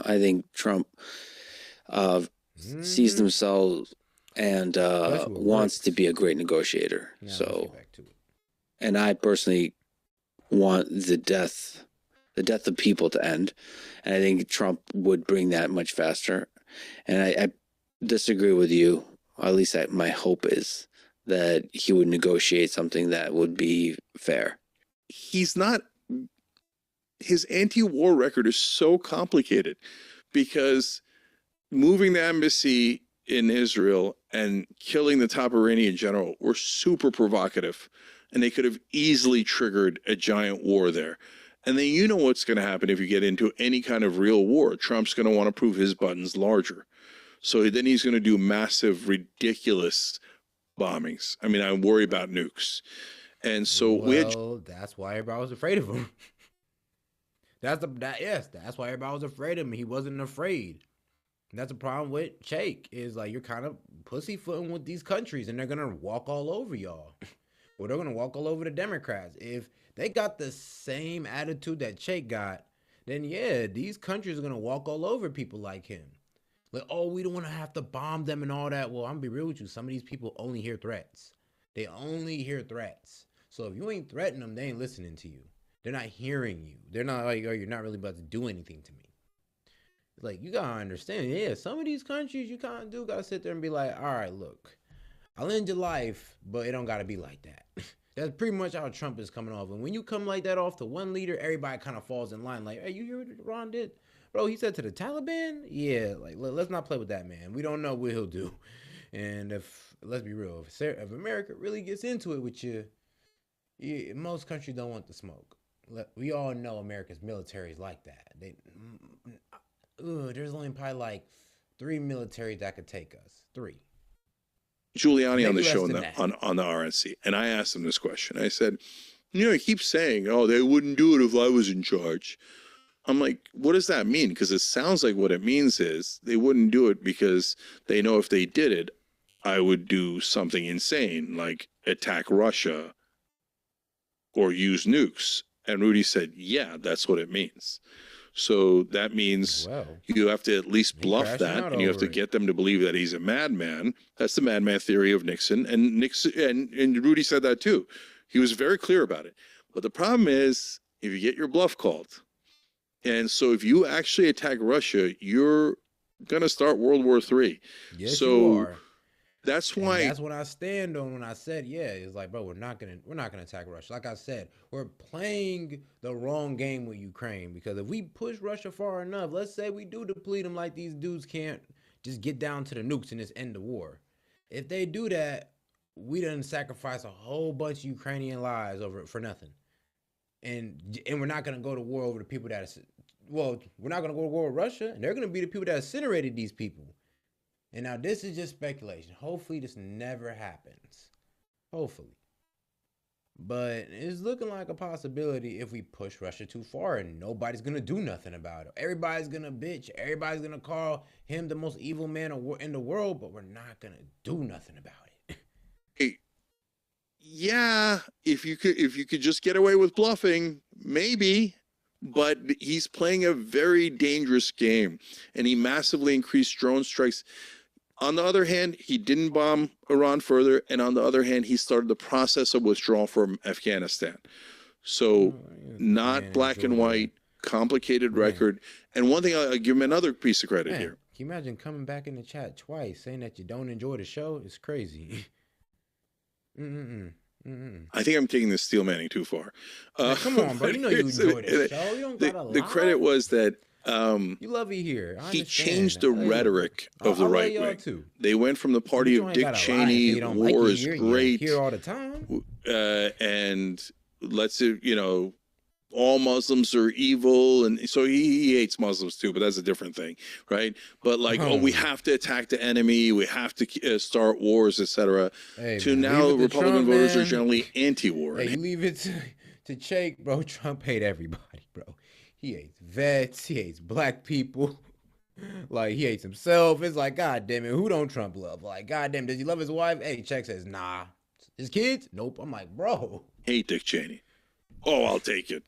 I think Trump sees Mm-hmm. themselves and Especially with wants to bricks. be a great negotiator. Now let's get So, back to it. and I personally want the death of people to end, and I think Trump would bring that much faster. And I disagree with you. At least my hope is that he would negotiate something that would be fair. He's not. His anti-war record is so complicated because moving the embassy in Israel and killing the top Iranian general were super provocative, and they could have easily triggered a giant war there. And then you know what's going to happen if you get into any kind of real war. Trump's going to want to prove his buttons larger. So then he's going to do massive, ridiculous bombings. I mean, I worry about nukes. And so we had. Well, that's why everybody was afraid of him. That's why everybody was afraid of him. He wasn't afraid. And that's the problem with Cheik is like you're kind of pussyfooting with these countries, and they're gonna walk all over y'all. Or they're gonna walk all over the Democrats. If they got the same attitude that Cheik got, then yeah, these countries are gonna walk all over people like him. Like, oh, we don't want to have to bomb them and all that. Well, I'm gonna be real with you. Some of these people only hear threats. They only hear threats. So if you ain't threatening them, they ain't listening to you. They're not hearing you. They're not like, oh, you're not really about to do anything to me. Like, you gotta understand, yeah, some of these countries you kind of do gotta sit there and be like, all right, look, I'll end your life, but it don't gotta be like that. That's pretty much how Trump is coming off. And when you come like that off to one leader, everybody kind of falls in line. Like, hey, you hear what Ron did? Bro, he said to the Taliban? Yeah, like, let's not play with that, man. We don't know what he'll do. And let's be real, if America really gets into it with you, most countries don't want the smoke. We all know America's military is like that. There's only probably like 3 militaries that could take us. 3. Giuliani on Maybe the less show than that. on the RNC, and I asked him this question. I said, he keeps saying, "Oh, they wouldn't do it if I was in charge." I'm like, what does that mean? Because it sounds like what it means is they wouldn't do it because they know if they did it, I would do something insane like attack Russia or use nukes. And Rudy said, "Yeah, that's what it means." So that means Well, you have to at least he bluff crashing that, out and you have to over it. get them to believe that he's a madman. That's the madman theory of Nixon, and and Rudy said that too. He was very clear about it. But the problem is, if you get your bluff called, and so if you actually attack Russia, you're gonna start World War III. Yes, you So are. that's And why. that's what I stand on when I said, yeah, it's like, bro, we're not gonna attack Russia. Like I said, we're playing the wrong game with Ukraine because if we push Russia far enough, let's say we do deplete them like these dudes can't just get down to the nukes and just end the war. If they do that, we done sacrifice a whole bunch of Ukrainian lives over it for nothing. And we're not gonna go to war over the people we're not gonna go to war with Russia, and they're gonna be the people that incinerated these people. And now this is just speculation. Hopefully this never happens. Hopefully. But it's looking like a possibility if we push Russia too far and nobody's going to do nothing about it. Everybody's going to bitch. Everybody's going to call him the most evil man in the world, but we're not going to do nothing about it. Hey, yeah, if you could just get away with bluffing, maybe. But he's playing a very dangerous game, and he massively increased drone strikes. On the other hand, he didn't bomb Iran further, and on the other hand, he started the process of withdrawal from Afghanistan. So, not black and white, complicated record. And one thing, I'll give him another piece of credit here. Can you imagine coming back in the chat twice saying that you don't enjoy the show? It's crazy. I think I'm taking this Steel Manning too far. Hey, come on, bro. You know you enjoy the show. You don't gotta lie. The credit was that you love it here. He changed the rhetoric of the right wing. Too. They went from the party of Dick Cheney, war is great, here all the time, and all Muslims are evil, and so he hates Muslims too, but that's a different thing, right? But we have to attack the enemy, we have to start wars, etc. Now Republican voters are generally anti-war. Hey, you leave it to Cheik, bro. Trump hate everybody, bro. He hates vets. He hates black people. Like, he hates himself. It's like, God damn it, who don't Trump love? Like, God damn, does he love his wife? Hey, Cheik says, nah. His kids? Nope. I'm like, bro. Hate Dick Cheney. Oh, I'll take it.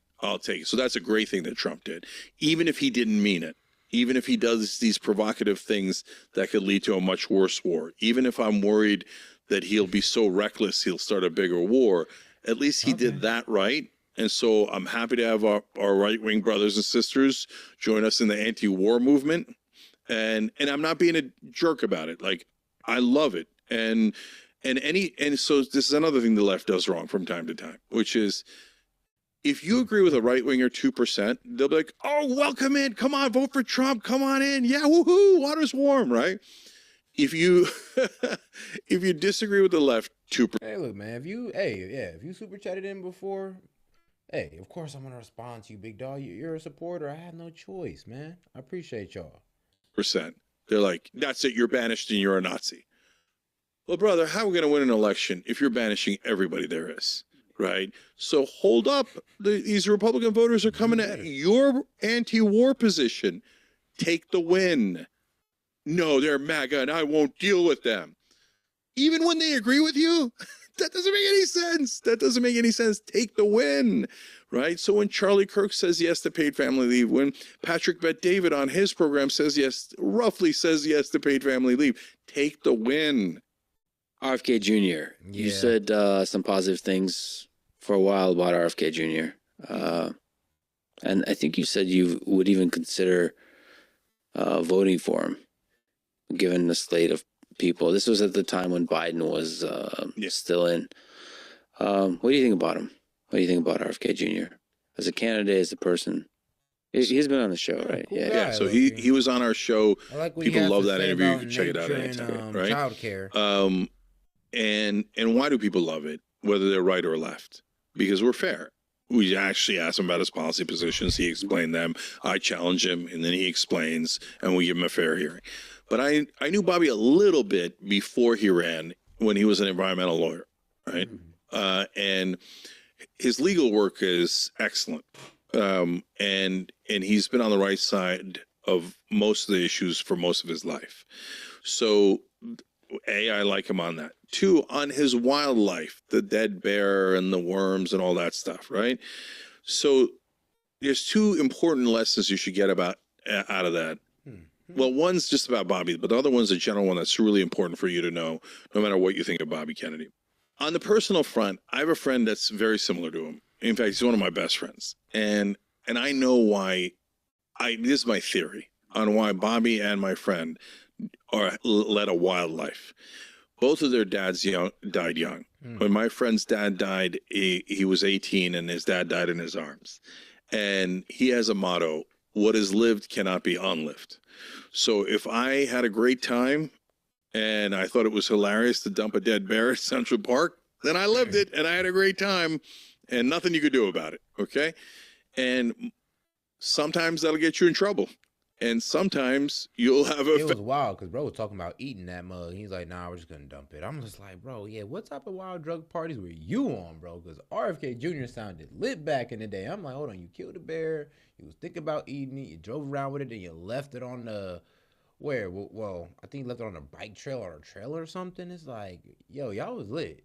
So that's a great thing that Trump did, even if he didn't mean it. even if he does these provocative things that could lead to a much worse war, even if I'm worried that he'll be so reckless he'll start a bigger war, at least he did that right. And so I'm happy to have our right-wing brothers and sisters join us in the anti-war movement. And I'm not being a jerk about it. Like, I love it. And so this is another thing the left does wrong from time to time, which is if you agree with a right-winger 2%, they'll be like, oh, welcome in. Come on, vote for Trump. Come on in. Yeah, woohoo, water's warm, right? If you if you disagree with the left 2%. Hey, look, man, if you super chatted in before, hey, of course I'm gonna respond to you, big dog. You're a supporter. I had no choice, man. I appreciate y'all. They're like, that's it. You're banished and you're a Nazi. Well, brother, how are we going to win an election if you're banishing everybody there is, right? So hold up. These Republican voters are coming at your anti-war position. Take the win. No, they're MAGA and I won't deal with them. Even when they agree with you, that doesn't make any sense. That doesn't make any sense. Take the win, right? So when Charlie Kirk says yes to paid family leave, when Patrick Bet-David on his program roughly says yes to paid family leave, take the win. RFK Jr. You said some positive things for a while about RFK Jr. And I think you said you would even consider voting for him, given the slate of people. This was at the time when Biden was still in. What do you think about him? What do you think about RFK Jr. as a candidate, as a person? He's been on the show, right? Cool Yeah. guy. So he was on our show. I like what People love that interview. You can check it out anytime, right? Childcare. And why do people love it, whether they're right or left? Because we're fair. We actually ask him about his policy positions. He explained them. I challenge him, and then he explains, and we give him a fair hearing. But I knew Bobby a little bit before he ran, when he was an environmental lawyer, right? And his legal work is excellent. And he's been on the right side of most of the issues for most of his life. So, A, I like him on that. 2, on his wildlife, the dead bear and the worms and all that stuff, right? So there's 2 important lessons you should get out of that. Well, one's just about Bobby, but the other one's a general one that's really important for you to know, no matter what you think of Bobby Kennedy. On the personal front, I have a friend that's very similar to him. In fact, he's one of my best friends. And I know why. This is my theory on why Bobby and my friend led a wild life. Both of their dads died young. When my friend's dad died, he was 18 and his dad died in his arms. And he has a motto: what is lived cannot be unlived. So if I had a great time and I thought it was hilarious to dump a dead bear at Central Park, then I lived it and I had a great time and nothing you could do about it. Okay. And sometimes that'll get you in trouble. And sometimes you'll have It was wild because bro was talking about eating that mug. He's like, nah, we're just gonna dump it. I'm just like, bro, yeah, what type of wild drug parties were you on, bro? Because RFK Jr. sounded lit back in the day. I'm like, hold on, you killed a bear, you was thinking about eating it, you drove around with it, then you left it on the well, I think you left it on a bike trail or a trailer or something. It's like, yo, y'all was lit.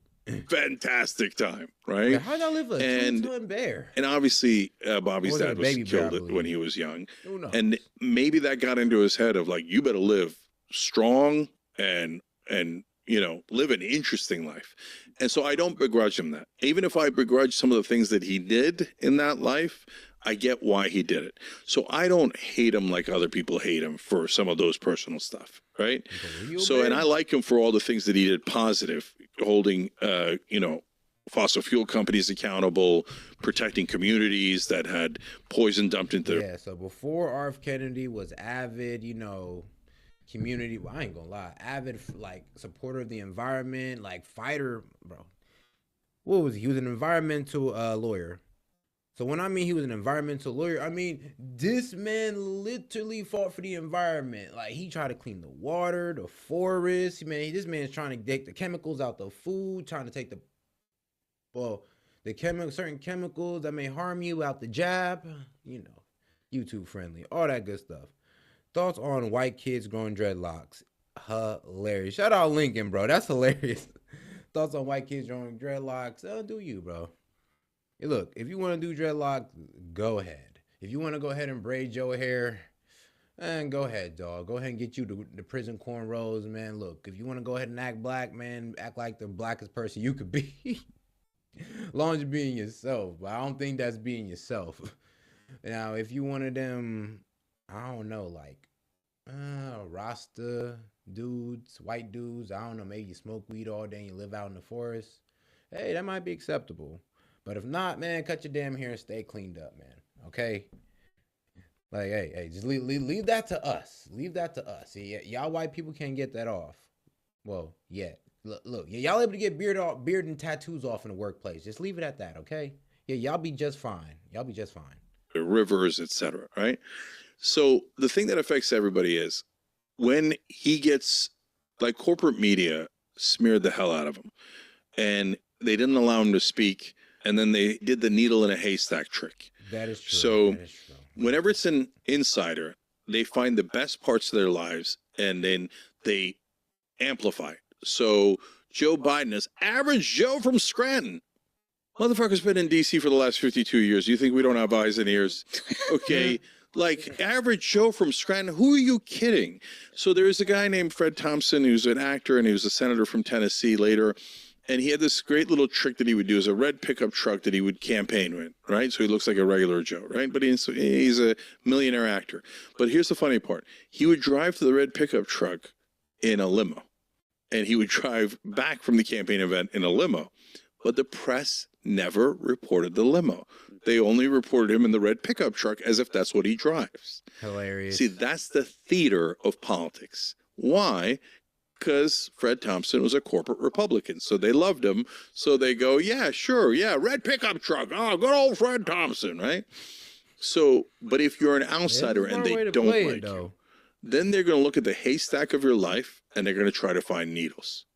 fantastic time, right? Yeah, how'd y'all live a 2-ton bear? And obviously, Bobby's dad was killed when he was young. And maybe that got into his head of like, you better live strong and live an interesting life. And so I don't begrudge him that. Even if I begrudge some of the things that he did in that life, I get why he did it. So I don't hate him like other people hate him for some of those personal stuff, right? So, and I like him for all the things that he did positive, holding, fossil fuel companies accountable, protecting communities that had poison dumped into their... Yeah, so before RF Kennedy was avid, community, well, I ain't gonna lie, avid, like, supporter of the environment, like, fighter, bro. What was he? He was an environmental lawyer. So when I mean he was an environmental lawyer, I mean this man literally fought for the environment. Like, he tried to clean the water, the forest. This man's trying to take the chemicals out the food, trying to take certain chemicals that may harm you out the jab. YouTube friendly, all that good stuff. Thoughts on white kids growing dreadlocks? Hilarious. Shout out Lincoln, bro. That's hilarious. Thoughts on white kids growing dreadlocks? Do you, bro? Hey, look, if you want to do dreadlocks, go ahead. If you want to go ahead and braid your hair, And go ahead, dog. Go ahead and get you the prison cornrows, man. Look, if you want to go ahead and act black, man, act like the blackest person you could be. As long as you're being yourself. But I don't think that's being yourself. Now, if you one of them, I don't know, like Rasta dudes, white dudes, I don't know, maybe you smoke weed all day and you live out in the forest, hey, that might be acceptable. But if not, man, cut your damn hair and stay cleaned up, man. Okay? Like, hey, just leave that to us. Leave that to us. Y'all white people can't get that off. Well, yeah. Look, y'all able to get beard and tattoos off in the workplace. Just leave it at that, okay? Yeah, y'all be just fine. Y'all be just fine. Rivers, etc. Right? So the thing that affects everybody is when he gets, like, corporate media smeared the hell out of him, and they didn't allow him to speak, and then they did the needle in a haystack trick. That is true. So that is true. Whenever it's an insider, they find the best parts of their lives and then they amplify it. So Joe Biden is average Joe from Scranton. Motherfucker's been in D.C. for the last 52 years. You think we don't have eyes and ears? Okay. Like, average Joe from Scranton. Who are you kidding? So there's a guy named Fred Thompson who's an actor, and he was a senator from Tennessee later. And he had this great little trick that he would do, is a red pickup truck that he would campaign with, right? So he looks like a regular Joe, right? But he's a millionaire actor. But here's the funny part. He would drive to the red pickup truck in a limo. And he would drive back from the campaign event in a limo. But the press never reported the limo. They only reported him in the red pickup truck as if that's what he drives. Hilarious. See, that's the theater of politics. Why? Because Fred Thompson was a corporate Republican. So they loved him. So they go, yeah, sure. Yeah, red pickup truck. Oh, good old Fred Thompson, right? So, but if you're an outsider and they don't like you, then they're going to look at the haystack of your life and they're going to try to find needles.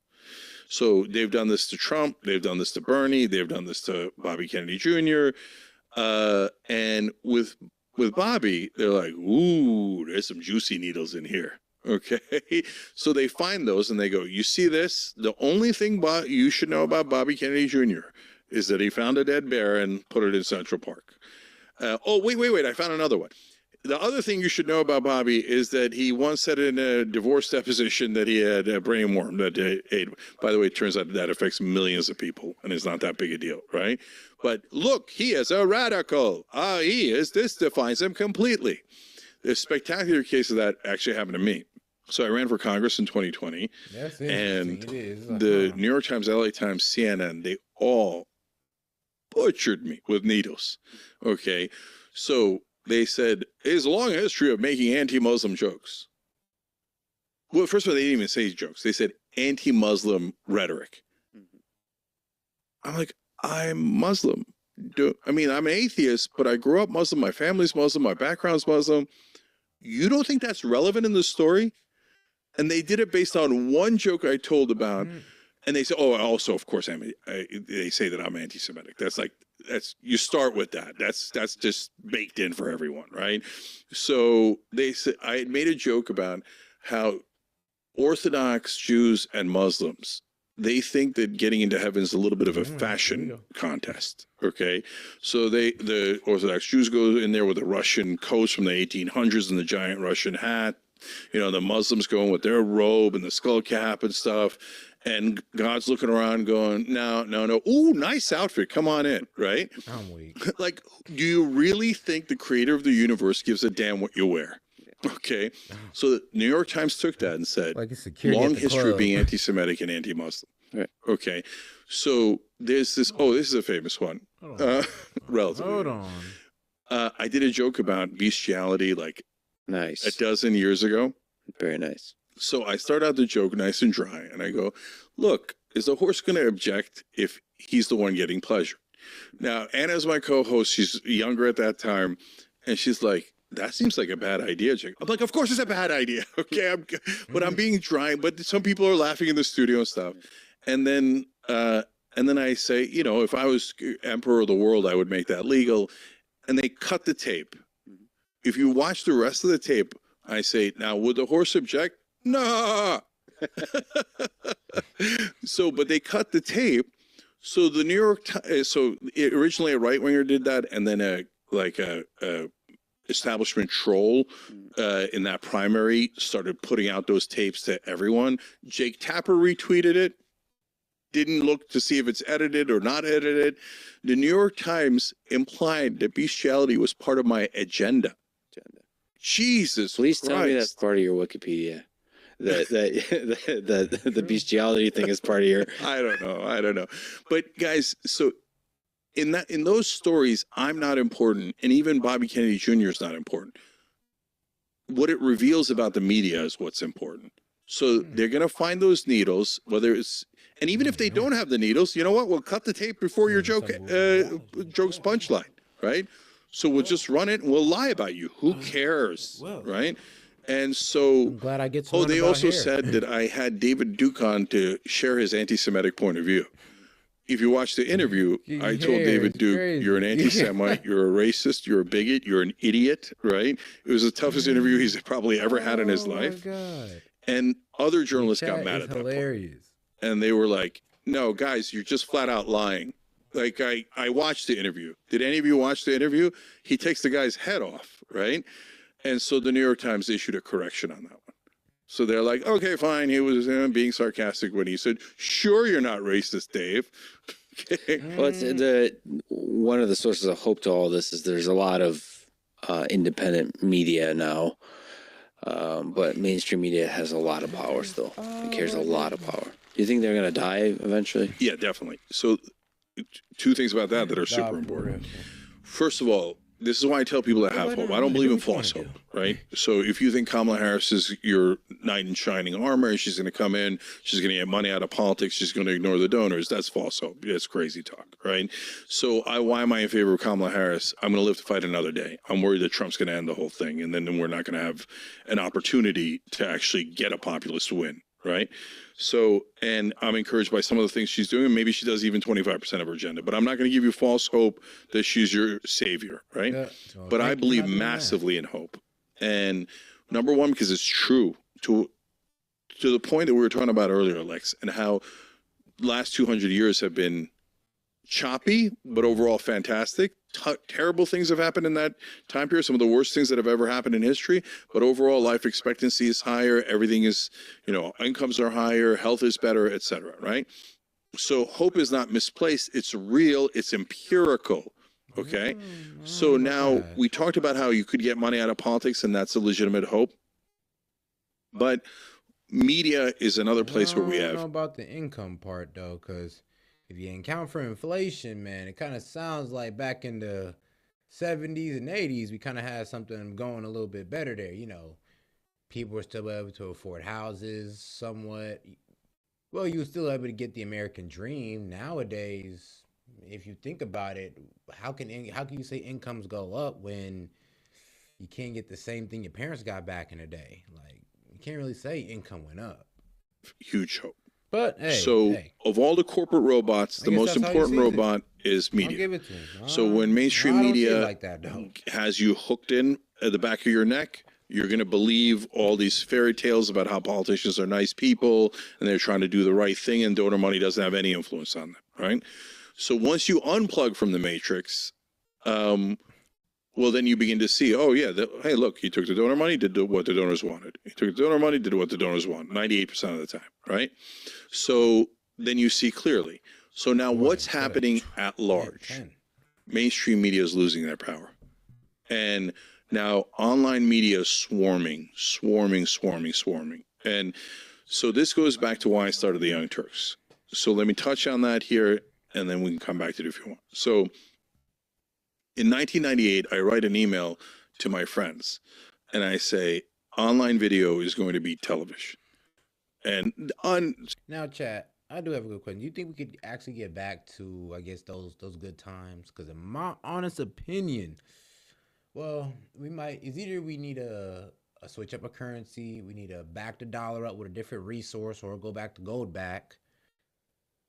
So they've done this to Trump. They've done this to Bernie. They've done this to Bobby Kennedy Jr. And with Bobby, they're like, ooh, there's some juicy needles in here. Okay. So they find those and they go, you see this? The only thing you should know about Bobby Kennedy Jr. is that he found a dead bear and put it in Central Park. Wait. I found another one. The other thing you should know about Bobby is that he once said in a divorce deposition that he had a brain worm that ate. By the way, it turns out that affects millions of people and it's not that big a deal, right? But look, he is a radical. He is. This defines him completely. The spectacular case of that actually happened to me. So I ran for Congress in 2020. That's and it is. the New York Times, LA Times, CNN, they all butchered me with needles. Okay. So they said, his long history of making anti-Muslim jokes. Well, first of all, they didn't even say jokes. They said anti-Muslim rhetoric. I'm like, I'm Muslim. I'm an atheist, but I grew up Muslim. My family's Muslim. My background's Muslim. You don't think that's relevant in the story? And they did it based on one joke I told about. And they say, oh, also, of course, they say that I'm anti-Semitic. You start with that. That's just baked in for everyone, right? So they said, I had made a joke about how Orthodox Jews and Muslims, they think that getting into heaven is a little bit of a fashion contest. Okay. So the Orthodox Jews go in there with the Russian coats from the 1800s and the giant Russian hat. The Muslims go in with their robe and the skull cap and stuff. And God's looking around going, no. Ooh, nice outfit. Come on in. Right. I'm weak. Like, do you really think the creator of the universe gives a damn what you wear? Okay. So the New York Times took that and said, like long history of being anti-Semitic and anti-Muslim. Right. Okay. So there's this, this is a famous one. Relatively. Hold on. I did a joke about bestiality like Nice. a dozen years ago. Very nice. So I start out the joke nice and dry and I go, look, is the horse going to object if he's the one getting pleasure? Now, Anna's my co-host. She's younger at that time. And she's like, that seems like a bad idea, Jake. I'm like, of course it's a bad idea. Okay. But I'm being dry, but some people are laughing in the studio and stuff. And then I say, if I was emperor of the world, I would make that legal. And they cut the tape. If you watch the rest of the tape, I say, now, would the horse object? No. But they cut the tape. So the New York Times, originally a right winger did that, and then a establishment troll in that primary started putting out those tapes to everyone. Jake Tapper retweeted it. Didn't look to see if it's edited or not edited. The New York Times implied that bestiality was part of my agenda. Jesus Please tell me that's Christ. part of your Wikipedia. The bestiality thing is part of your. I don't know. But guys, so in those stories, I'm not important, and even Bobby Kennedy Jr. is not important. What it reveals about the media is what's important. So they're gonna find those needles, whether it's, and even if they don't have the needles, you know what? We'll cut the tape before your joke's punchline, right? So we'll just run it and we'll lie about you. Who cares, right? And so, I'm glad I get to oh, learn they about also hair. said that I had David Duke on to share his anti-Semitic point of view. If you watch the interview, I told David Duke, you're an anti-Semite, you're a racist, you're a bigot, you're an idiot, right? It was the toughest interview he's probably ever had in his life. God. And other journalists got Chat mad is at that point. hilarious. And they were like, no, guys, you're just flat out lying. Like, I watched the interview. Did any of you watch the interview? He takes the guy's head off, right? And so the New York Times issued a correction on that one. So they're like, okay, fine. He was being sarcastic when he said, sure, you're not racist, Dave. Okay. Well, it's one of the sources of hope to all this is there's a lot of independent media now, but mainstream media has a lot of power still. It carries a lot of power. Do you think they're going to die eventually? Yeah, definitely. So two things about that are super important. First of all, this is why I tell people to have hope. I don't believe in false hope, right? So if you think Kamala Harris is your knight in shining armor and she's going to come in, she's going to get money out of politics, she's going to ignore the donors, that's false hope. That's crazy talk, right? So why am I in favor of Kamala Harris? I'm going to live to fight another day. I'm worried that Trump's going to end the whole thing, and then we're not going to have an opportunity to actually get a populist win, right? So, and I'm encouraged by some of the things she's doing. Maybe she does even 25% of her agenda, but I'm not going to give you false hope that she's your savior, right? Yeah. But I believe massively in hope. And number one, because it's true to the point that we were talking about earlier, Lex, and how last 200 years have been choppy, but overall fantastic. Terrible things have happened in that time period, some of the worst things that have ever happened in history, but overall life expectancy is higher, everything is, incomes are higher, health is better, etc., right? So hope is not misplaced, it's real, it's empirical, okay? So now we talked about how you could get money out of politics and that's a legitimate hope, but media is another place where we I don't have... know about the income part though, because if you account for inflation, man, it kind of sounds like back in the 70s and 80s, we kind of had something going a little bit better there. People were still able to afford houses somewhat. Well, you were still able to get the American dream. Nowadays, if you think about it, how can you say incomes go up when you can't get the same thing your parents got back in the day? Like, you can't really say income went up. Huge hope. But of all the corporate robots, the most important robot is media. I'll give it to him. So when mainstream media like that, has you hooked in at the back of your neck, you're going to believe all these fairy tales about how politicians are nice people and they're trying to do the right thing and donor money doesn't have any influence on them, right? So once you unplug from the matrix, well, then you begin to see, hey, look, he took the donor money, did what the donors wanted. He took the donor money, did what the donors want, 98% of the time, right? So then you see clearly. So now what's happening at large? Mainstream media is losing their power. And now online media is swarming. And so this goes back to why I started the Young Turks. So let me touch on that here, and then we can come back to it if you want. So in 1998, I write an email to my friends, and I say, online video is going to be television. And now, chat, I do have a good question. Do you think we could actually get back to, I guess, those good times? Because in my honest opinion, well, we might. It's either we need a switch up a currency, we need to back the dollar up with a different resource, or go back to gold back.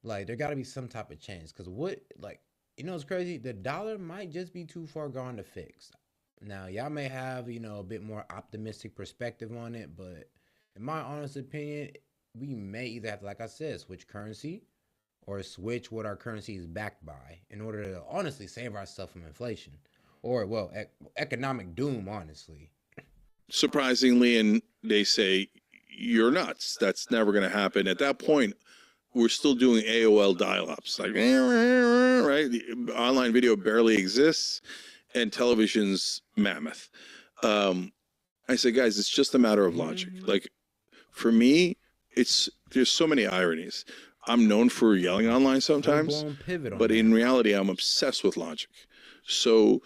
Like, there got to be some type of change. Because it's crazy. The dollar might just be too far gone to fix. Now, y'all may have, a bit more optimistic perspective on it, but in my honest opinion, we may either have to, like I said, switch currency or switch what our currency is backed by in order to honestly save ourselves from inflation. or well, economic doom, honestly. Surprisingly, and they say you're nuts. That's never going to happen. At that point, we're still doing AOL dial-ups, like right. The online video barely exists, and television's mammoth. I say, guys, it's just a matter of logic. Like for me, there's so many ironies. I'm known for yelling online sometimes, but in reality, I'm obsessed with logic. So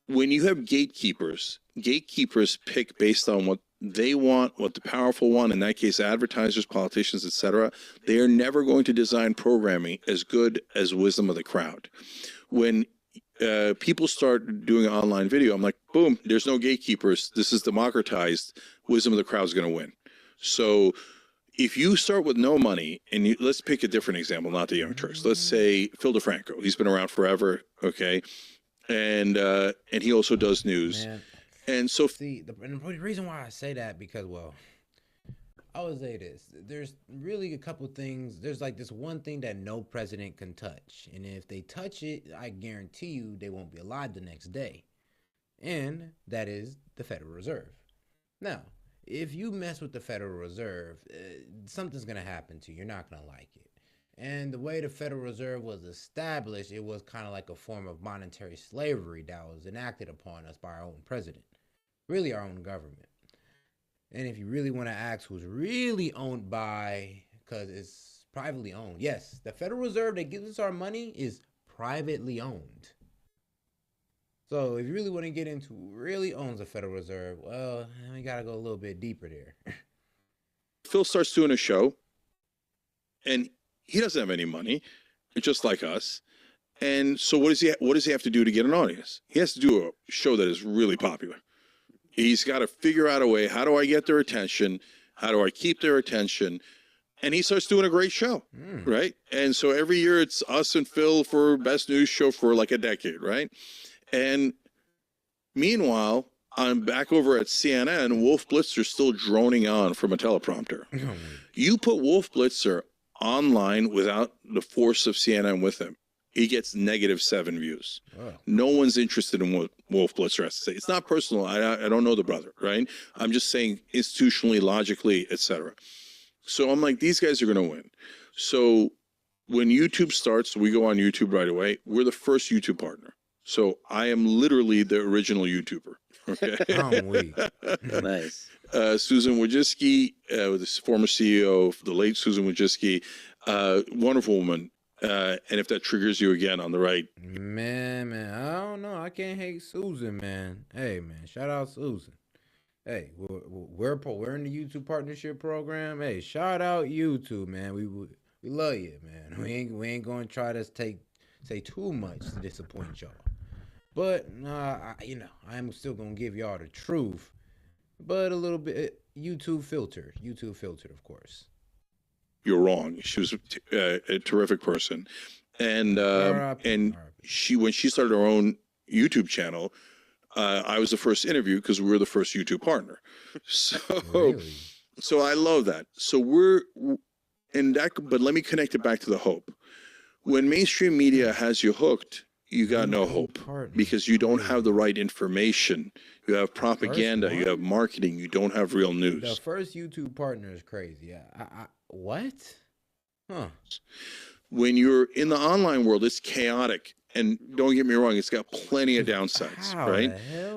when you have gatekeepers pick based on what they want, what the powerful want, in that case, advertisers, politicians, etc. They are never going to design programming as good as wisdom of the crowd. When people start doing online video, I'm like, boom, there's no gatekeepers. This is democratized. Wisdom of the crowd is going to win. So if you start with no money, and let's pick a different example, not the Young Turks. Let's say Phil DeFranco. He's been around forever, okay, and he also does news. Man. And so, see, the reason why I say that, because, well, I would say this. There's really a couple things. There's like this one thing that no president can touch. And if they touch it, I guarantee you they won't be alive the next day. And that is the Federal Reserve. Now, if you mess with the Federal Reserve, something's going to happen to you. You're not going to like it. And the way the Federal Reserve was established, it was kind of like a form of monetary slavery that was enacted upon us by our own president. Really our own government. And if you really want to ask who's really owned by, because it's privately owned. Yes, the Federal Reserve that gives us our money is privately owned. So if you really want to get into who really owns the Federal Reserve, well, we got to go a little bit deeper there. Phil starts doing a show, and he doesn't have any money, just like us. And so what does he have to do to get an audience? He has to do a show that is really popular. He's got to figure out a way, how do I get their attention? How do I keep their attention? And he starts doing a great show, right? And so every year it's us and Phil for best news show for like a decade, right? And meanwhile, I'm back over at CNN, Wolf Blitzer's still droning on from a teleprompter. You put Wolf Blitzer online without the force of CNN with him, he gets -7 views. Wow. No one's interested in what Wolf Blitzer has to say. It's not personal. I don't know the brother, right? I'm just saying institutionally, logically, etc. So I'm like, these guys are going to win. So when YouTube starts, we go on YouTube right away. We're the first YouTube partner. So I am literally the original YouTuber. Okay. Nice. Susan Wojcicki, the former CEO of the late Susan Wojcicki, wonderful woman. And if that triggers you again on the right. Man, I don't know. I can't hate Susan, man. Hey, man, shout out Susan. Hey, we're in the YouTube partnership program. Hey, shout out YouTube, man. We love you, man. We ain't gonna try to say too much to disappoint y'all. But I'm still gonna give y'all the truth. But a little bit YouTube filtered, of course. You're wrong. She was a terrific person, and when she started her own YouTube channel, I was the first interview because we were the first YouTube partner. So, really? So I love that. So we're in that. But let me connect it back to the hope. When mainstream media has you hooked, you got no hope because you don't have the right information. You have propaganda. You have marketing. You don't have real news. The first YouTube partner is crazy. What? Huh. When you're in the online world, it's chaotic. And don't get me wrong, it's got plenty of downsides, right?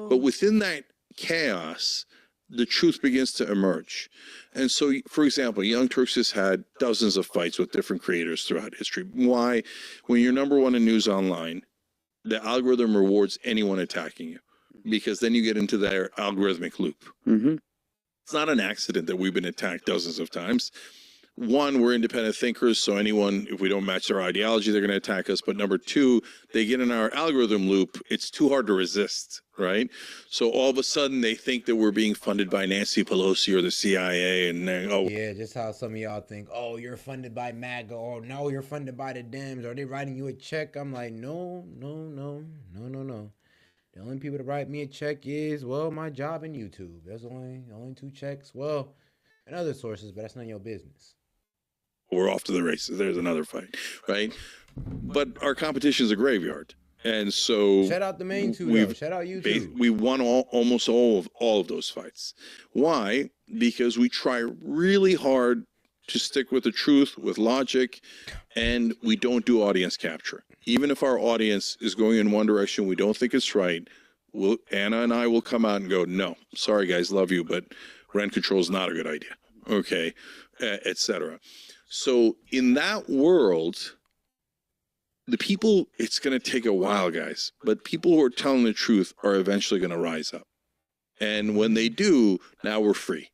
But within that chaos, the truth begins to emerge. And so, for example, Young Turks has had dozens of fights with different creators throughout history. Why? When you're number one in news online, the algorithm rewards anyone attacking you because then you get into their algorithmic loop. Mm-hmm. It's not an accident that we've been attacked dozens of times. One, we're independent thinkers, so anyone, if we don't match their ideology, they're going to attack us. But number two, they get in our algorithm loop. It's too hard to resist, right? So all of a sudden, they think that we're being funded by Nancy Pelosi or the CIA, and yeah, just how some of y'all think, oh, you're funded by MAGA, or no, you're funded by the Dems. Are they writing you a check? I'm like, no. The only people that write me a check is, well, my job in YouTube. There's only 2 checks. Well, and other sources, but that's none of your business. We're off to the races. There's another fight, right? But our competition is a graveyard. And so Shout out the main two, we've though. Shout out YouTube. we won almost all of those fights. Why? Because we try really hard to stick with the truth, with logic, and we don't do audience capture. Even if our audience is going in one direction, we don't think it's right. Anna and I will come out and go, no, sorry guys, love you, but rent control is not a good idea. Okay, etc. So in that world, the people, it's going to take a while, guys, but people who are telling the truth are eventually going to rise up. And when they do, now we're free.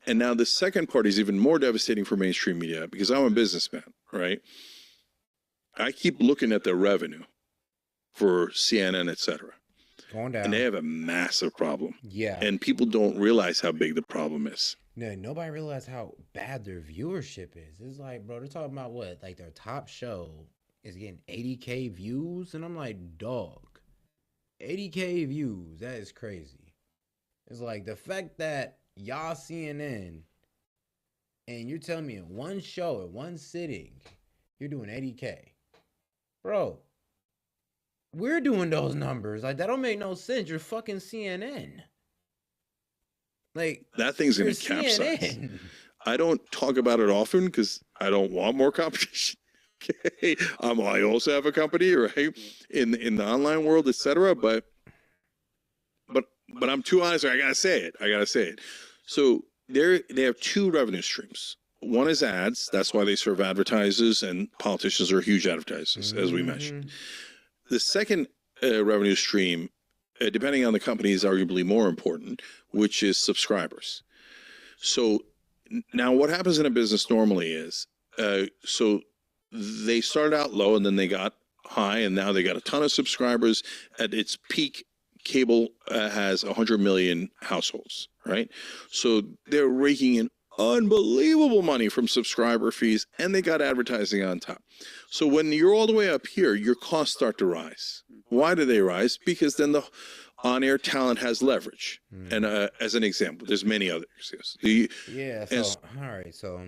And now the second part is even more devastating for mainstream media, because I'm a businessman, right? I keep looking at their revenue for CNN, etc. Going down. And they have a massive problem. Yeah. And people don't realize how big the problem is. No, nobody realized how bad their viewership is. It's like, bro, they're talking about what? Like their top show is getting 80K views. And I'm like, dog, 80K views. That is crazy. It's like the fact that y'all CNN and you're telling me in one show, in one sitting, you're doing 80K. Bro, we're doing those numbers. Like, that don't make no sense. You're fucking CNN. Like, that thing's going to capsize. I don't talk about it often because I don't want more competition. Okay, I also have a company, right, in the online world, etc. But I'm too honest. I gotta say it. So they have two revenue streams. One is ads. That's why they serve advertisers, and politicians are huge advertisers, as we mentioned. The second revenue stream, depending on the company, is arguably more important, which is subscribers. So now what happens in a business normally is, so they started out low and then they got high, and now they got a ton of subscribers. At its peak, cable has 100 million households, right? So they're raking in unbelievable money from subscriber fees, and they got advertising on top. So when you're all the way up here, your costs start to rise. Why do they rise? Because then the on-air talent has leverage. And as an example, there's many others. So all right, so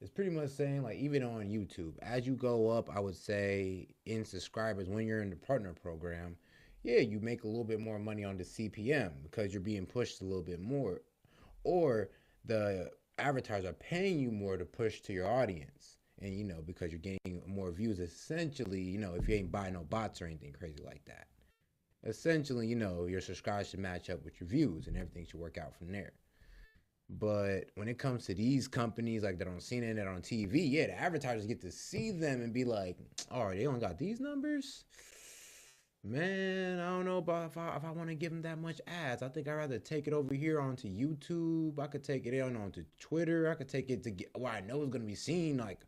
it's pretty much saying, like, even on YouTube, as you go up, I would say in subscribers, when you're in the partner program, yeah, you make a little bit more money on the CPM because you're being pushed a little bit more, or the advertisers are paying you more to push to your audience, and because you're getting more views. Essentially, if you ain't buying no bots or anything crazy like that, essentially, your subscribers should match up with your views, and everything should work out from there. But when it comes to these companies, like that on CNN, that on TV, yeah, the advertisers get to see them and be like, "Oh, they only got these numbers? Man, I don't know about if I want to give them that much ads. I think I'd rather take it over here onto YouTube. I could take it onto Twitter. I could take it to get where I know it's going to be seen, like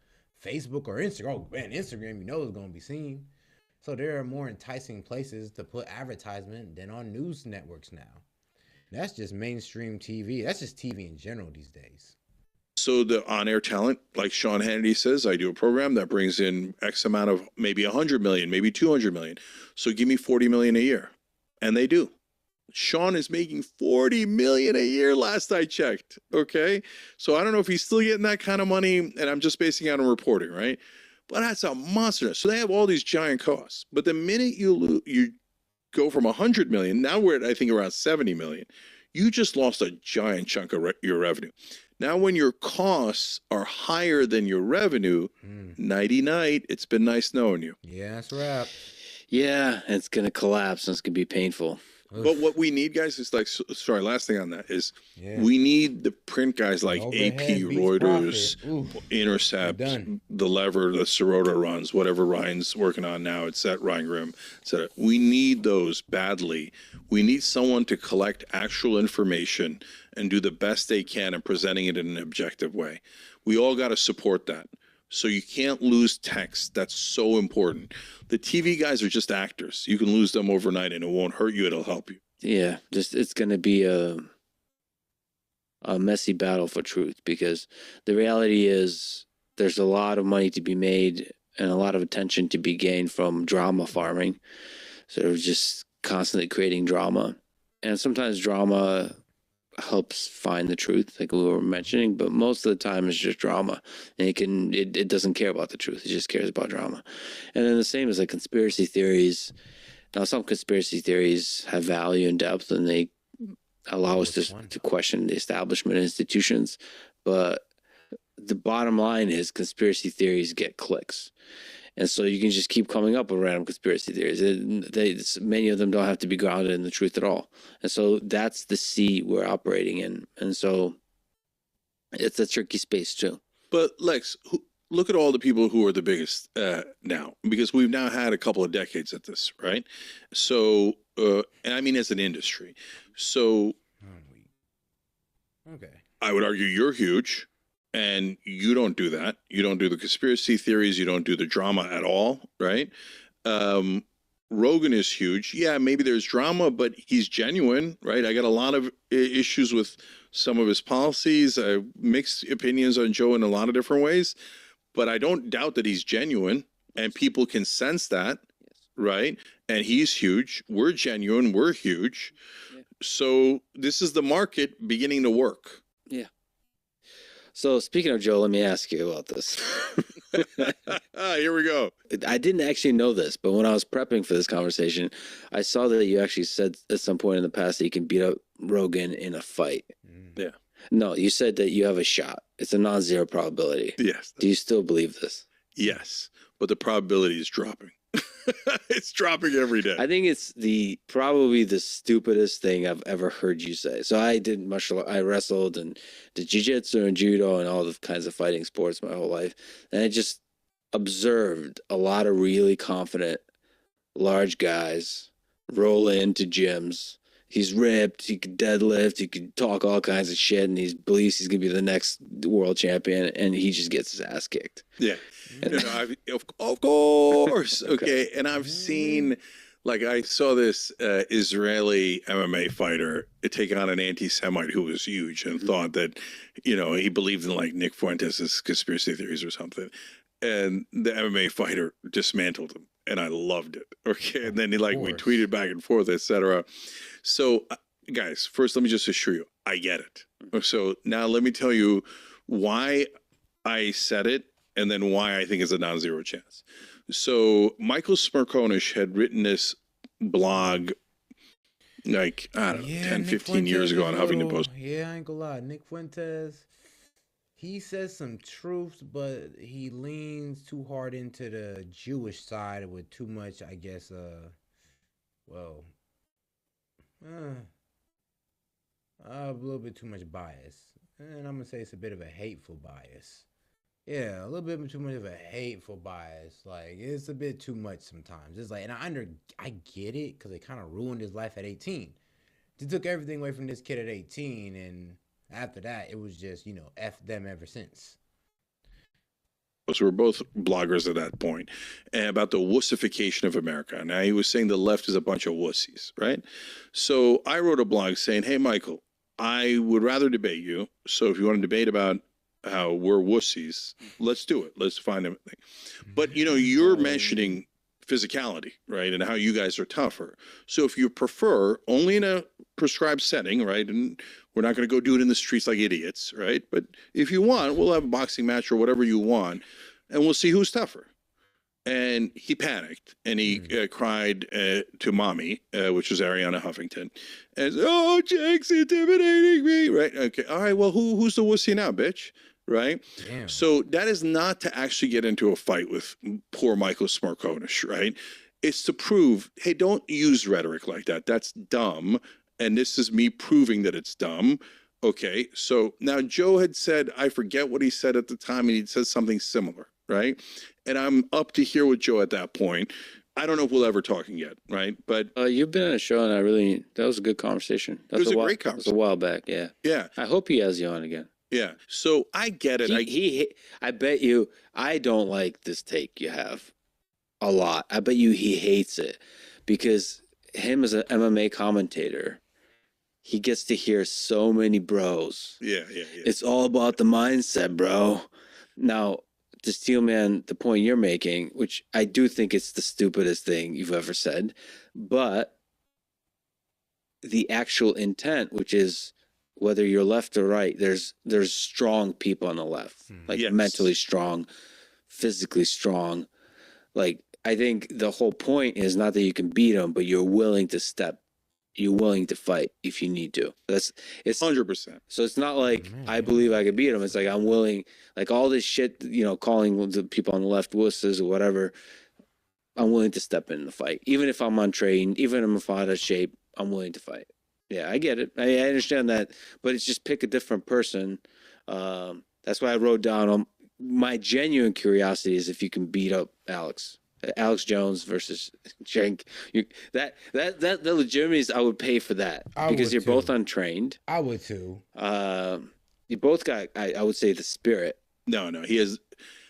Facebook or Instagram. Oh, man, Instagram, it's going to be seen." So there are more enticing places to put advertisement than on news networks now. That's just mainstream TV. That's just TV in general these days. So the on-air talent, like Sean Hannity says, I do a program that brings in X amount of maybe 100 million, maybe 200 million. So give me 40 million a year. And they do. Sean is making 40 million a year last I checked. Okay. So I don't know if he's still getting that kind of money, and I'm just basing it on reporting, right? But that's a monster. So they have all these giant costs. But the minute you go from 100 million, now we're at, I think, around 70 million. You just lost a giant chunk of your revenue. Now, when your costs are higher than your revenue, nighty-night, it's been nice knowing you. Yeah, that's a wrap. Yeah, it's going to collapse and it's going to be painful. But what we need, guys, is like, sorry, last thing on that is we need the print guys like AP, Reuters, Intercept, The Lever, the Sirota runs, whatever Ryan's working on now, it's at Ryan Grimm, etc. We need those badly. We need someone to collect actual information and do the best they can in presenting it in an objective way. We all got to support that. So you can't lose text. That's so important. The TV guys are just actors. You can lose them overnight and it won't hurt you. It'll help you. Yeah, it's going to be a messy battle for truth, because the reality is there's a lot of money to be made and a lot of attention to be gained from drama farming. So they're just constantly creating drama. And sometimes drama helps find the truth, like we were mentioning, but most of the time it's just drama, and it doesn't care about the truth. It just cares about drama. And then the same as like conspiracy theories. Now, some conspiracy theories have value and depth, and they allow us to question the establishment institutions. But the bottom line is conspiracy theories get clicks. And so you can just keep coming up with random conspiracy theories. Many of them don't have to be grounded in the truth at all. And so that's the sea we're operating in. And so it's a tricky space too. But Lex, look at all the people who are the biggest now, because we've now had a couple of decades at this, right? So, and I mean as an industry. So okay, I would argue you're huge. And you don't do that. You don't do the conspiracy theories. You don't do the drama at all, right? Rogan is huge. Yeah, maybe there's drama, but he's genuine, right? I got a lot of issues with some of his policies. I have mixed opinions on Joe in a lot of different ways, but I don't doubt that he's genuine, and people can sense that, right? And he's huge. We're genuine. We're huge. Yeah. So this is the market beginning to work. Yeah. So speaking of Joe, let me ask you about this. Here we go. I didn't actually know this, but when I was prepping for this conversation, I saw that you actually said at some point in the past that you can beat up Rogan in a fight. Yeah. No, you said that you have a shot. It's a non-zero probability. Yes. Do you still believe this? Yes, but the probability is dropping. It's dropping every day. I think it's probably the stupidest thing I've ever heard you say. So I did I wrestled and did jiu-jitsu and judo and all the kinds of fighting sports my whole life. And I just observed a lot of really confident, large guys roll into gyms. He's ripped, he could deadlift, he could talk all kinds of shit, and he believes he's going to be the next world champion, and he just gets his ass kicked. Yeah. Of course. Okay. And I've seen, like, I saw this Israeli MMA fighter take on an anti-Semite who was huge and thought that, he believed in like Nick Fuentes' conspiracy theories or something. And the MMA fighter dismantled him. And I loved it. Okay. And then we tweeted back and forth, etc. So, guys, first, let me just assure you, I get it. So now let me tell you why I said it and then why I think it's a non-zero chance. So Michael Smerconish had written this blog like, I don't know, 10, 15 years ago on Huffington Post. Yeah, I ain't gonna lie. Nick Fuentes, he says some truths, but he leans too hard into the Jewish side with too much, I guess, a little bit too much bias. And I'm going to say it's a bit of a hateful bias. Yeah, a little bit too much of a hateful bias. Like, it's a bit too much sometimes. It's like, and I get it, because it kind of ruined his life at 18. They took everything away from this kid at 18, and after that, it was just, F them ever since. So we're both bloggers at that point, and about the wussification of America. Now, he was saying the left is a bunch of wussies, right? So I wrote a blog saying, hey, Michael, I would rather debate you. So if you want to debate about how we're wussies, let's do it. Let's find a thing. But, you're mentioning physicality, right? And how you guys are tougher. So if you prefer, only in a prescribed setting, right? And we're not going to go do it in the streets like idiots, right? But if you want, we'll have a boxing match or whatever you want, and we'll see who's tougher. And he panicked, and he cried to mommy, which was Ariana Huffington, and said, oh, Jake's intimidating me, right? Okay, all right, well, who's the wussy now, bitch? Right? Damn. So that is not to actually get into a fight with poor Michael Smerconish, right? It's to prove, hey, don't use rhetoric like that. That's dumb. And this is me proving that it's dumb. Okay, so now Joe had said, I forget what he said at the time, and he said something similar, right? And I'm up to here with Joe at that point. I don't know if we'll ever talk again, right? But you've been on a show, and that was a good conversation. It was a great conversation. It was a while back, yeah. Yeah. I hope he has you on again. Yeah. So I get it. I bet you, I don't like this take you have a lot. I bet you he hates it because him as an MMA commentator, he gets to hear so many bros. Yeah. It's all about the mindset, bro. Now, to Steelman, the point you're making, which I do think it's the stupidest thing you've ever said, but the actual intent, which is whether you're left or right, there's strong people on the left, like Yes. mentally strong, physically strong. Like I think the whole point is not that you can beat them, but you're willing to fight if you need to. It's 100%. so it's not like Man. I believe I could beat him. It's like I'm willing, like all this shit, calling the people on the left wusses or whatever. I'm willing to step in the fight, even if I'm untrained, even if I'm out of shape. I'm willing to fight. Yeah, I get it. I understand that, but it's just pick a different person. That's why I wrote down my genuine curiosity is if you can beat up Alex Jones versus Cenk. That legitimacy, I would pay for that I because would you're too. both untrained. I would too. You both got, I would say, the spirit. No, he has.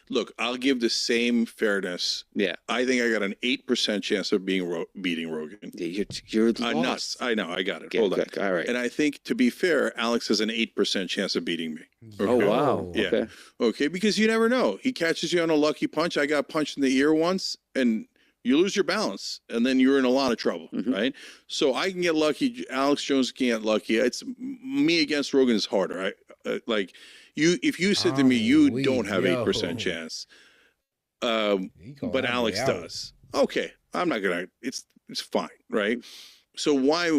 Look, I'll give the same fairness. Yeah, I think I got an 8% chance of beating Rogan. yeah you're Nuts. lost. I know. I got it. Okay, Hold on. okay, all right. And I think, to be fair, Alex has an 8% chance of beating me. Oh wow. Yeah. Okay. Okay, because you never know. He catches you on a lucky punch. I got punched in the ear once, and you lose your balance, and then you're in a lot of trouble, Mhm. right? So I can get lucky. Alex Jones can get lucky. It's me against Rogan is harder. Like you, if you said to me, you don't have 8% chance, but Alex does. Okay, I'm not gonna. It's fine, right? So why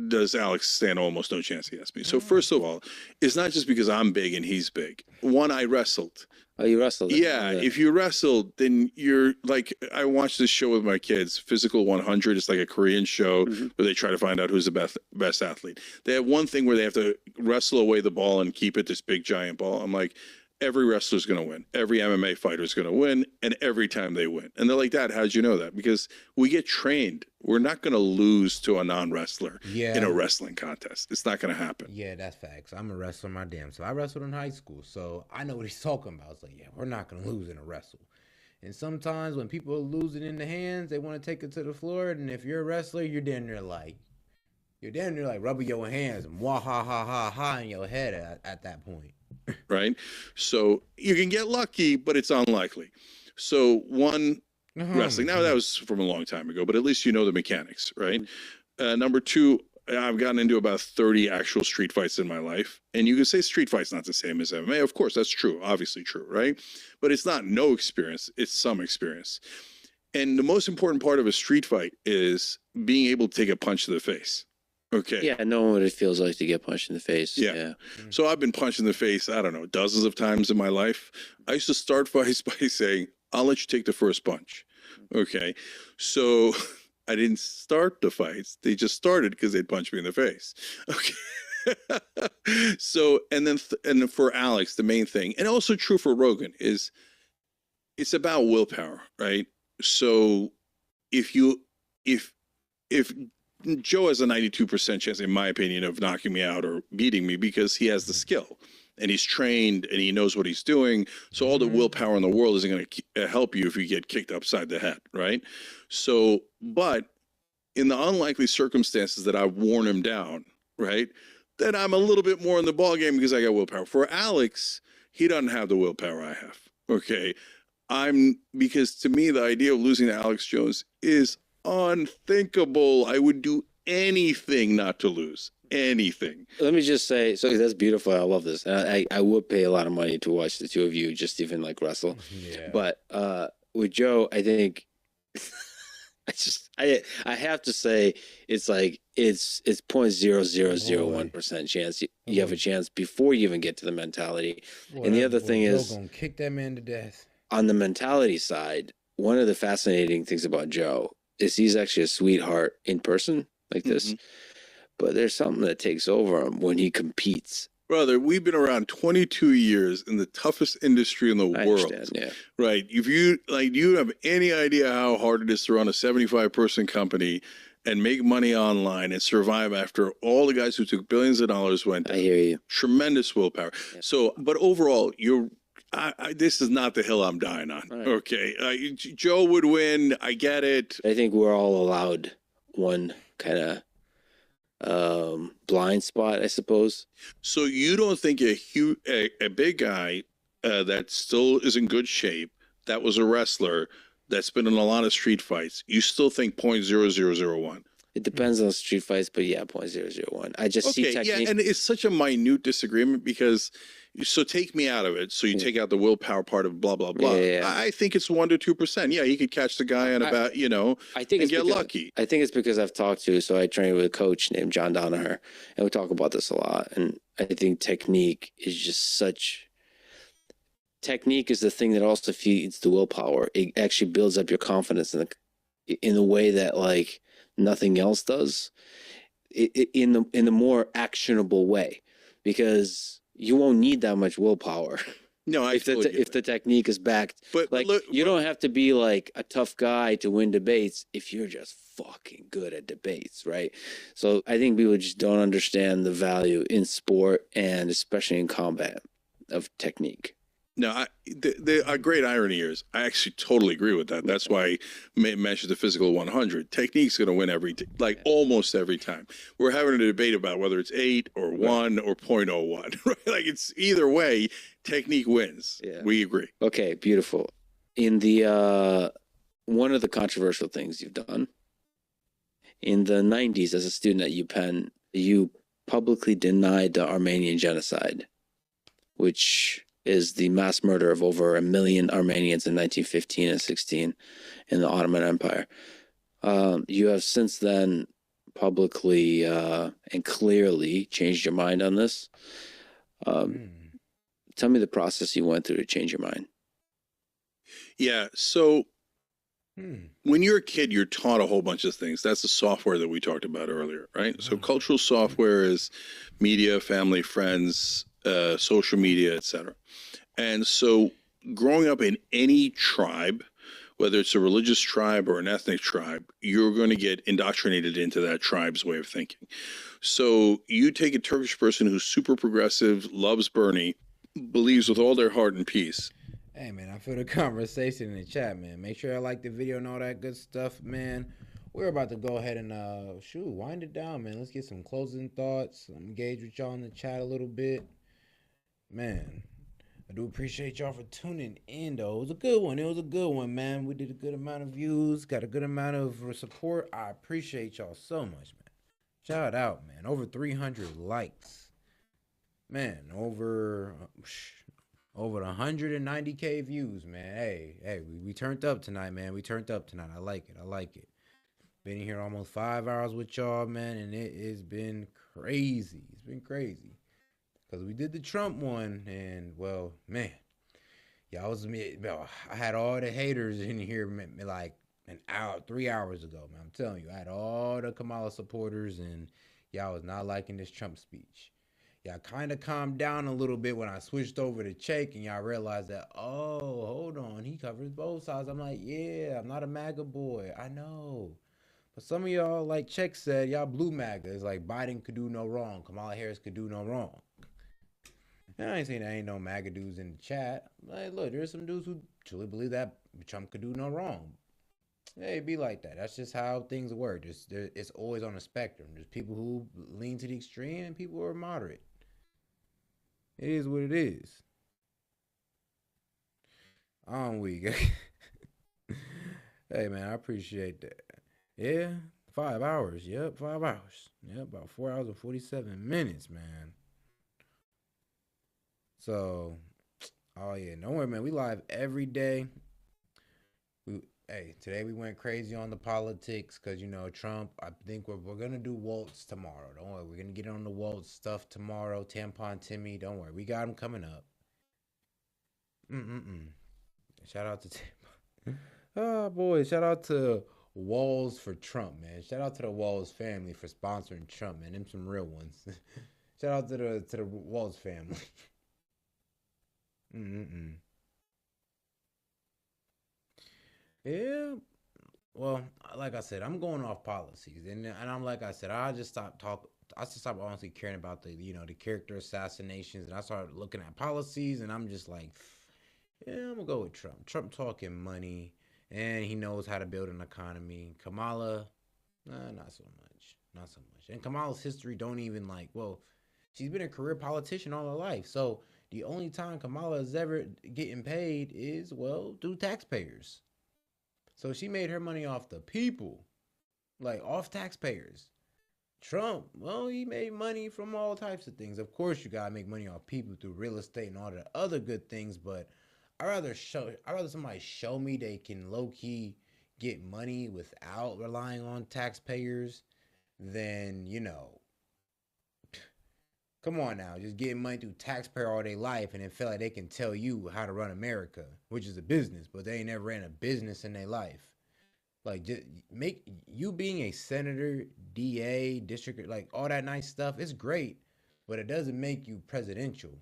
does Alex stand almost no chance against me? So first of all, it's not just because I'm big and he's big. One, I wrestled. Oh, you wrestled. Yeah, if you wrestled, then you're like, I watched this show with my kids, Physical 100. It's like a Korean show where they try to find out who's the best athlete. They have one thing where they have to wrestle away the ball and keep it, this big giant ball. I'm like, every wrestler's going to win. Every MMA fighter is going to win, and every time they win. And they're like, Dad, how'd you know that? Because we get trained. We're not going to lose to a non-wrestler in a wrestling contest. It's not going to happen. Yeah, that's facts. I'm a wrestler my damn self. I wrestled in high school, so I know what he's talking about. It's like, yeah, we're not going to lose in a wrestle. And sometimes when people are losing in the hands, they want to take it to the floor. And if you're a wrestler, you're down there like rubbing your hands and wah ha ha ha ha in your head at that point. Right? So you can get lucky, but it's unlikely. So one, wrestling. Now that was from a long time ago, but at least you know the mechanics, right? Number two, I've gotten into about 30 actual street fights in my life. And you can say street fight's not the same as MMA. Of course, that's true. Obviously true, right? But it's not no experience. It's some experience. And the most important part of a street fight is being able to take a punch to the face. Okay. Yeah, knowing what it feels like to get punched in the face. Yeah. So I've been punched in the face, I don't know, dozens of times in my life. I used to start fights by saying, I'll let you take the first punch. Okay. So I didn't start the fights. They just started because they'd punch me in the face. Okay. So, and then for Alex, the main thing, and also true for Rogan, is it's about willpower, right? So if Joe has a 92% chance, in my opinion, of knocking me out or beating me because he has the skill and he's trained and he knows what he's doing. So all the willpower in the world isn't going to help you if you get kicked upside the head, right? So, but in the unlikely circumstances that I've worn him down, right, then I'm a little bit more in the ballgame because I got willpower. For Alex, he doesn't have the willpower I have, okay? Because to me, the idea of losing to Alex Jones is unthinkable. I would do anything not to lose. Anything. Let me just say, so that's beautiful. I love this. And I would pay a lot of money to watch the two of you just even like wrestle. Yeah. But with Joe, I think I have to say it's like it's 0.0001% chance you have a chance before you even get to the mentality. And the other thing is gonna kick that man to death. On the mentality side, one of the fascinating things about Joe is he's actually a sweetheart in person like this. But there's something that takes over him when he competes. Brother, we've been around 22 years in the toughest industry in the world. Yeah. Right. If you you have any idea how hard it is to run a 75-person company and make money online and survive after all the guys who took billions of dollars went down. I hear you. Tremendous willpower. Yeah. So, but overall, this is not the hill I'm dying on. Right. Okay. Joe would win. I get it. I think we're all allowed one kind of blind spot, I suppose. So you don't think a big guy that still is in good shape, that was a wrestler, that's been in a lot of street fights, you still think 0.0001? It depends on street fights, but yeah, 0.001. I just see Okay, yeah, technique. and it's such a minute disagreement because so take me out of it. So you Yeah. take out the willpower part of blah blah Yeah, blah. yeah, yeah. I think it's 1 to 2%. Yeah, he could catch the guy on I- about I think and it's get because lucky. I think it's because I've talked to. So I trained with a coach named John Donaher, and we talk about this a lot. And I think technique is just such. Technique is the thing that also feeds the willpower. It actually builds up your confidence in the way that like nothing else does. In the more actionable way, because you won't need that much willpower No, I if totally get if the technique is backed. But Like look, you don't have to be like a tough guy to win debates if you're just fucking good at debates, right? So I think people just don't understand the value in sport and especially in combat of technique. no, a great irony here is I actually totally agree with that. That's why I mentioned the physical 100. Technique's going to win like almost every time. We're having a debate about whether it's 8 or 1 or 0.01. Right? Like it's either way, technique wins. Yeah. We agree. Okay, beautiful. In the one of the controversial things you've done in the 90s as a student at UPenn, you publicly denied the Armenian genocide, which is the mass murder of over 1 million Armenians in 1915 and 16 in the Ottoman Empire. You have since then publicly and clearly changed your mind on this. Tell me the process you went through to change your mind. Yeah. So when you're a kid, you're taught a whole bunch of things. That's the software that we talked about earlier, right? So cultural software is media, family, friends, social media, etc. And so growing up in any tribe, whether it's a religious tribe or an ethnic tribe, you're going to get indoctrinated into that tribe's way of thinking. So you take a Turkish person who's super progressive, loves Bernie, believes with all their heart in peace. Hey, man, I feel the conversation in the chat, man. Make sure I like the video and all that good stuff, man. We're about to go ahead and, wind it down, man. Let's get some closing thoughts. Engage with y'all in the chat a little bit. Man, I do appreciate y'all for tuning in, though. It was a good one. It was a good one, man. We did a good amount of views, got a good amount of support. I appreciate y'all so much, man. Shout out, man. Over 300 likes. Man, over 190K views, man. Hey, we turned up tonight, man. We turned up tonight. I like it. Been here almost 5 hours with y'all, man, and it has been crazy. It's been crazy. Because we did the Trump one, and, well, man, I had all the haters in here, like, an hour, 3 hours ago, man. I'm telling you, I had all the Kamala supporters, and y'all was not liking this Trump speech. Y'all kind of calmed down a little bit when I switched over to Cheik, and y'all realized that, oh, hold on, he covers both sides. I'm like, yeah, I'm not a MAGA boy. I know. But some of y'all, like Cheik said, y'all blue MAGA. It's like Biden could do no wrong. Kamala Harris could do no wrong. And I ain't saying there ain't no MAGA dudes in the chat. Like, look, there's some dudes who truly believe that Trump could do no wrong. Hey, it be like that. That's just how things work. It's always on a spectrum. There's people who lean to the extreme and people who are moderate. It is what it is. I'm weak. Hey, man, I appreciate that. Yeah, 5 hours. Yep, 5 hours. Yep, about 4 hours and 47 minutes, man. So, oh yeah, don't worry, man. We live every day. Today we went crazy on the politics because, Trump. I think we're going to do Waltz tomorrow. Don't worry. We're going to get on the Waltz stuff tomorrow. Tampon Timmy. Don't worry. We got him coming up. Shout out to Tampon. Oh, boy. Shout out to Walls for Trump, man. Shout out to the Walls family for sponsoring Trump, man. Them some real ones. Shout out to the Walls family. Yeah. Well, like I said, I'm going off policies, and I'm like I said, I just stopped honestly caring about the the character assassinations, and I started looking at policies, and I'm just like, yeah, I'm gonna go with Trump. Trump talking money, and he knows how to build an economy. Kamala, not so much, And Kamala's history don't even she's been a career politician all her life, so the only time Kamala is ever getting paid is through taxpayers. So she made her money off the people. like off taxpayers. Trump, well, he made money from all types of things. Of course, you gotta make money off people through real estate and all the other good things. But I rather somebody show me they can low key get money without relying on taxpayers than come on now, just getting money through taxpayer all their life and then feel like they can tell you how to run America, which is a business, but they ain't never ran a business in their life. Like, just make you being a senator, DA, district, like all that nice stuff. It's great, but it doesn't make you presidential.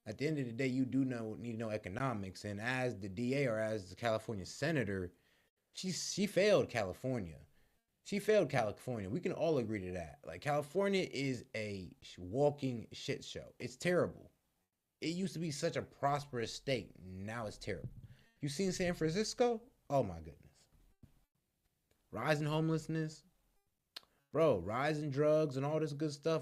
At the end of the day, you do need to know economics. And as the DA or as the California senator, she failed California. She failed California. We can all agree to that. Like, California is a walking shit show. It's terrible. It used to be such a prosperous state. Now it's terrible. You seen San Francisco? Oh my goodness. Rising homelessness, bro, rising drugs and all this good stuff.